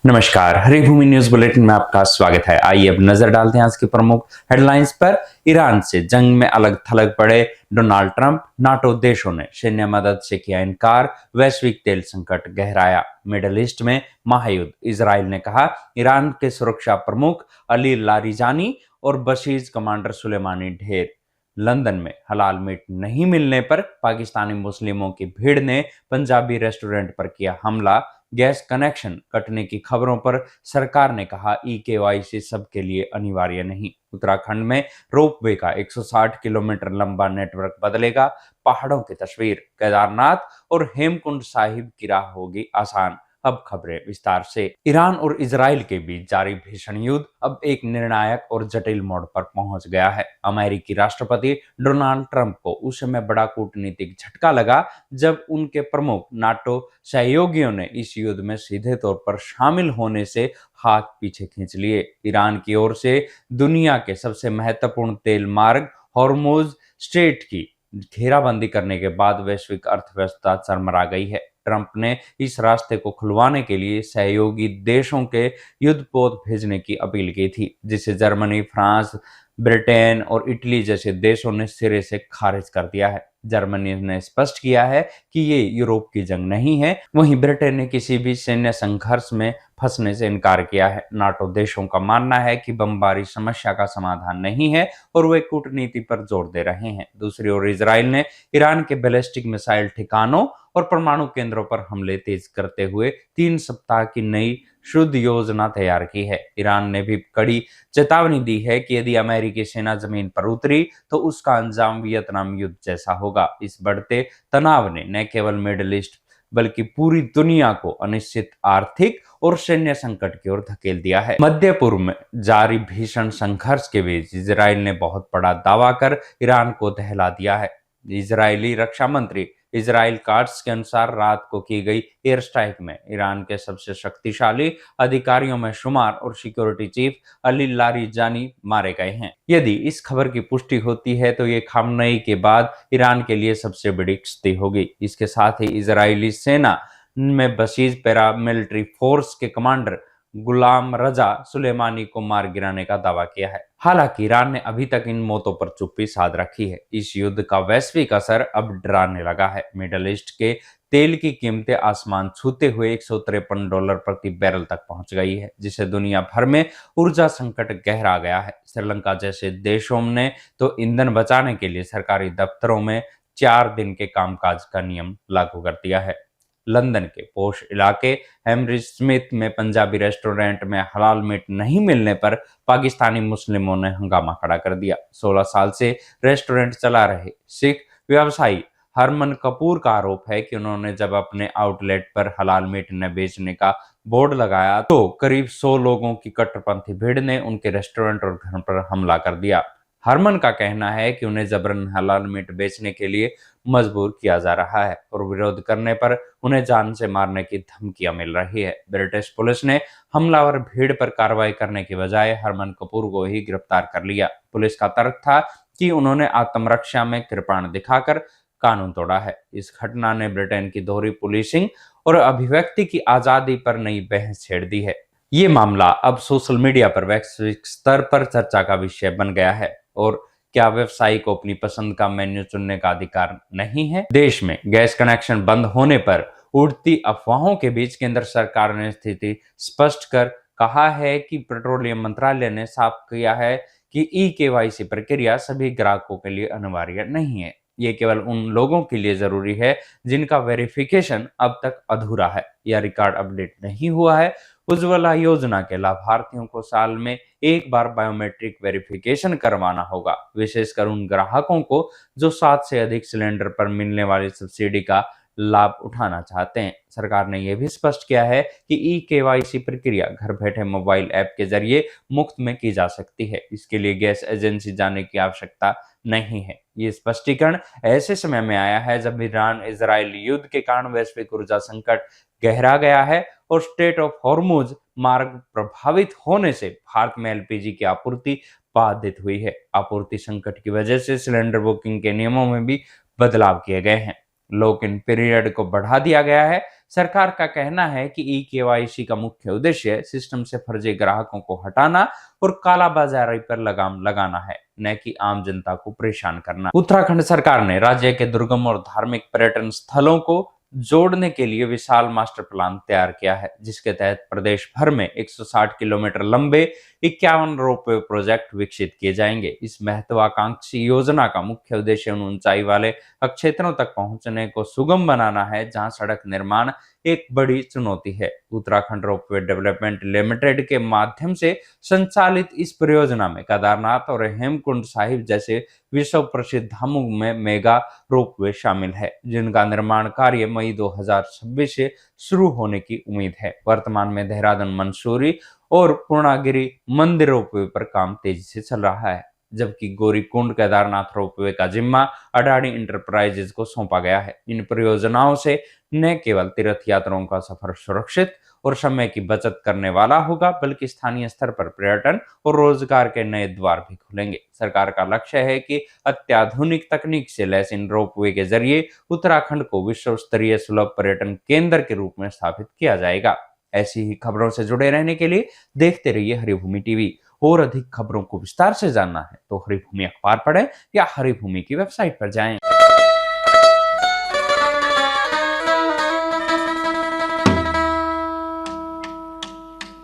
नमस्कार, Haribhoomi news bulletin में आपका स्वागत है। आइए अब नजर डालते हैं आज की प्रमुख हेडलाइंस पर। ईरान से जंग में अलग थलग पड़े डोनाल्ड ट्रंप, नाटो देशों ने सैन्य मदद से किया इनकार, वैश्विक तेल संकट गहराया, मिडल ईस्ट में महायुद्ध, इजराइल ने कहा ईरान के सुरक्षा प्रमुख अली लारिजानी और बशीज कमांडर सुलेमानी ढेर। लंदन में हलाल मीट नहीं मिलने पर पाकिस्तानी मुस्लिमों की भीड़ ने पंजाबी रेस्टोरेंट पर किया हमला। गैस कनेक्शन कटने की खबरों पर सरकार ने कहा ई-केवाईसी सबके लिए अनिवार्य नहीं। उत्तराखंड में रोपवे का 160 किलोमीटर लंबा नेटवर्क बदलेगा। पहाड़ों की तस्वीर, केदारनाथ और हेमकुंड साहिब की राह होगी आसान। अब खबरें विस्तार से। ईरान और इजराइल के बीच जारी भीषण युद्ध अब एक निर्णायक और जटिल मोड़ पर पहुंच गया है। अमेरिकी राष्ट्रपति डोनाल्ड ट्रंप को उस समय बड़ा कूटनीतिक झटका लगा जब उनके प्रमुख नाटो सहयोगियों ने इस युद्ध में सीधे तौर पर शामिल होने से हाथ पीछे खींच लिए। ईरान की ओर से दुनिया के सबसे महत्वपूर्ण तेल मार्ग हॉर्मुज स्ट्रेट की घेराबंदी करने के बाद वैश्विक अर्थव्यवस्था चरमरा गई है। ट्रंप ने इस रास्ते को खुलवाने के लिए सहयोगी देशों के युद्धपोत भेजने की अपील की थी, जिसे जर्मनी, फ्रांस, ब्रिटेन और इटली जैसे देशों ने सिरे से खारिज कर दिया है। जर्मनी ने स्पष्ट किया है कि ये यूरोप की जंग नहीं है, वहीं ब्रिटेन ने किसी भी सैन्य संघर्ष में फंसने से इनकार किया है। नाटो देशों का मानना है कि बमबारी समस्या का समाधान नहीं है और वे कूटनीति पर जोर दे रहे हैं। दूसरी ओर इजराइल ने ईरान के बैलिस्टिक मिसाइल ठिकानों और परमाणु केंद्रों पर हमले तेज करते हुए 3 सप्ताह की नई शुद्ध योजना तैयार की है। ईरान ने भी कड़ी चेतावनी दी है कि यदि अमेरिकी सेना जमीन पर उतरी तो उसका अंजाम वियतनाम युद्ध जैसा होगा। इस बढ़ते तनाव ने न केवल मिडिल ईस्ट बल्कि पूरी दुनिया को अनिश्चित आर्थिक और सैन्य संकट की ओर धकेल दिया है। मध्य पूर्व में जारी भीषण संघर्ष के बीच इजराइल ने बहुत बड़ा दावा कर ईरान को दहला दिया है। इजरायली रक्षा मंत्री इजराइल कार्ड्स के अनुसार रात को की गई एयर स्ट्राइक में ईरान के सबसे शक्तिशाली अधिकारियों में शुमार और सिक्योरिटी चीफ अली लारिजानी मारे गए हैं। यदि इस खबर की पुष्टि होती है तो ये खामनेई के बाद ईरान के लिए सबसे बड़ी क्षति होगी। इसके साथ ही इजरायली सेना में बशीज पैरामिलिट्री फोर्स के कमांडर गुलाम रजा सुलेमानी को मार गिराने का दावा किया है। हालांकि ईरान ने अभी तक इन मौतों पर चुप्पी साध रखी है। इस युद्ध का वैश्विक असर अब डराने लगा है। मिडल ईस्ट के तेल की कीमतें आसमान छूते हुए $153 प्रति बैरल तक पहुंच गई है, जिससे दुनिया भर में ऊर्जा संकट गहरा गया है। श्रीलंका जैसे देशों ने तो ईंधन बचाने के लिए सरकारी दफ्तरों में 4 दिन के कामकाज का नियम लागू कर दिया है। लंदन के पोश इलाके हेमरिज स्मिथ में पंजाबी रेस्टोरेंट में हलाल मीट नहीं मिलने पर पाकिस्तानी मुस्लिमों ने हंगामा खड़ा कर दिया। 16 साल से रेस्टोरेंट चला रहे सिख व्यवसायी हरमन कपूर का आरोप है कि उन्होंने जब अपने आउटलेट पर हलाल मीट न बेचने का बोर्ड लगाया तो करीब 100 लोगों की कट्टरपंथी भीड़ ने उनके रेस्टोरेंट और घर पर हमला कर दिया। हरमन का कहना है कि उन्हें जबरन हलाल मीट बेचने के लिए मजबूर किया जा रहा है और विरोध करने पर उन्हें जान से मारने की धमकियां मिल रही है। ब्रिटिश पुलिस ने हमलावर भीड़ पर कार्रवाई करने की बजाय हरमन कपूर को ही गिरफ्तार कर लिया। पुलिस का तर्क था कि उन्होंने आत्मरक्षा में कृपाण दिखाकर कानून तोड़ा है। इस घटना ने ब्रिटेन की दोहरी पुलिसिंग और अभिव्यक्ति की आजादी पर नई बहस छेड़ दी है। ये मामला अब सोशल मीडिया पर वैश्विक स्तर पर चर्चा का विषय बन गया है। और क्या व्यवसायी को अपनी पसंद का मेन्यू चुनने का अधिकार नहीं है? देश में गैस कनेक्शन बंद होने पर उड़ती अफवाहों के बीच केंद्र सरकार ने स्थिति स्पष्ट कर कहा है कि पेट्रोलियम मंत्रालय ने साफ किया है कि ई-केवाईसी प्रक्रिया सभी ग्राहकों के लिए अनिवार्य नहीं है। ये केवल उन लोगों के लिए जरूरी है जिनका वेरिफिकेशन अब तक अधूरा है या रिकॉर्ड अपडेट नहीं हुआ है। उज्ज्वला योजना के लाभार्थियों को साल में एक बार बायोमेट्रिक वेरिफिकेशन करवाना होगा, विशेषकर उन ग्राहकों को जो 7 से अधिक सिलेंडर पर मिलने वाली सब्सिडी का लाभ उठाना चाहते हैं। सरकार ने यह भी स्पष्ट किया है कि ई-केवाईसी प्रक्रिया घर बैठे मोबाइल ऐप के जरिए मुफ्त में की जा सकती है। इसके लिए गैस एजेंसी जाने की आवश्यकता नहीं है। ये स्पष्टीकरण ऐसे समय में आया है जब ईरान इजराइल युद्ध के कारण वैश्विक ऊर्जा संकट गहरा गया है और स्ट्रेट ऑफ हॉर्मुज मार्ग प्रभावित होने से भारत में एलपीजी की आपूर्ति बाधित हुई है। आपूर्ति संकट की वजह से सिलेंडर बुकिंग के नियमों में भी बदलाव किए गए हैं। लॉक इन पीरियड को बढ़ा दिया गया है सरकार का कहना है कि ई केवाईसी का मुख्य उद्देश्य सिस्टम से फर्जी ग्राहकों को हटाना और कालाबाजारी पर लगाम लगाना है, न कि आम जनता को परेशान करना। उत्तराखंड सरकार ने राज्य के दुर्गम और धार्मिक पर्यटन स्थलों को जोड़ने के लिए विशाल मास्टर प्लान तैयार किया है, जिसके तहत प्रदेश भर में 160 किलोमीटर लंबे 51 रोपवे प्रोजेक्ट विकसित किए जाएंगे। इस महत्वाकांक्षी योजना का मुख्य उद्देश्य उन ऊंचाई वाले क्षेत्रों तक पहुंचने को सुगम बनाना है जहां सड़क निर्माण एक बड़ी चुनौती है। उत्तराखंड रोपवे डेवलपमेंट लिमिटेड के माध्यम से संचालित इस परियोजना में केदारनाथ और हेमकुंड साहिब जैसे विश्व प्रसिद्ध धामों में मेगा रोपवे शामिल है, जिनका निर्माण कार्य मई 2026 से शुरू होने की उम्मीद है। वर्तमान में देहरादून, मंसूरी और पूर्णागिरी मंदिर रोपवे पर काम तेजी से चल रहा है, जबकि गौरीकुंड केदारनाथ रोपवे का जिम्मा अडानी इंटरप्राइजेज को सौंपा गया है। इन परियोजनाओं से न केवल तीर्थ यात्रियों का सफर सुरक्षित और समय की बचत करने वाला होगा, बल्कि स्थानीय स्तर पर पर्यटन और रोजगार के नए द्वार भी खुलेंगे। सरकार का लक्ष्य है कि अत्याधुनिक तकनीक से लैस इन रोपवे के जरिए उत्तराखंड को विश्व स्तरीय सुलभ पर्यटन केंद्र के रूप में स्थापित किया जाएगा। ऐसी ही खबरों से जुड़े रहने के लिए देखते रहिए हरिभूमि टीवी। और अधिक खबरों को विस्तार से जानना है तो हरिभूमि अखबार पढ़ें या हरिभूमि की वेबसाइट पर जाएं।